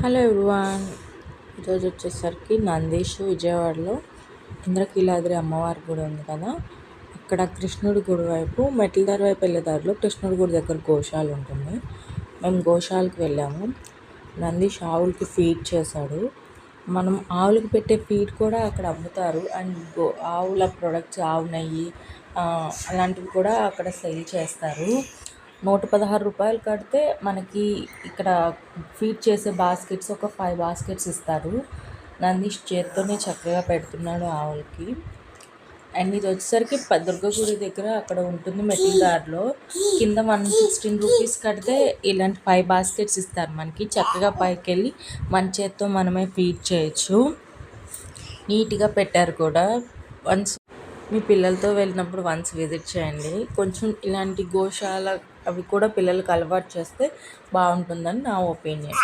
Hello everyone. ఈరోజు వచ్చేసరికి నందీష్ విజయవాడలో ఇంద్రకీలాద్రి అమ్మవారి గుడి ఉంది కదా, అక్కడ కృష్ణుడి గుడి వైపు మెట్లదారి వైపు వెళ్ళే దారిలో కృష్ణుడి గుడి దగ్గర గోశాల ఉంటుంది. మేము గోశాలకు వెళ్ళాము. నందీష్ ఆవులకి ఫీడ్ చేశాడు. మనం ఆవులకి పెట్టే ఫీడ్ కూడా అక్కడ అమ్ముతారు. అండ్ ఆవుల ప్రొడక్ట్స్, ఆవు నెయ్యి అలాంటివి కూడా అక్కడ సేల్ చేస్తారు. 116 రూపాయలు కడితే మనకి ఇక్కడ ఫీడ్ చేసే బాస్కెట్స్ ఒక 5 బాస్కెట్స్ ఇస్తారు. నందీష్ చేత్తోనే చక్కగా పెడుతున్నాడు ఆవులకి. అండ్ ఇది వచ్చేసరికి దుర్గ గుడి దగ్గర అక్కడ ఉంటుంది మెట్ల దారిలో. కింద 116 రూపీస్ కడితే ఇలాంటి 5 బాస్కెట్స్ ఇస్తారు మనకి. చక్కగా పైకి వెళ్ళి మన చేత్తో మనమే ఫీడ్ చేయొచ్చు. నీట్గా పెట్టారు కూడా. వన్స్ మీ పిల్లలతో వెళ్ళినప్పుడు వన్స్ విజిట్ చేయండి. కొంచెం ఇలాంటి గోశాల అవి కూడా పిల్లలకు అలవాటు చేస్తే బాగుంటుందని నా ఒపీనియన్.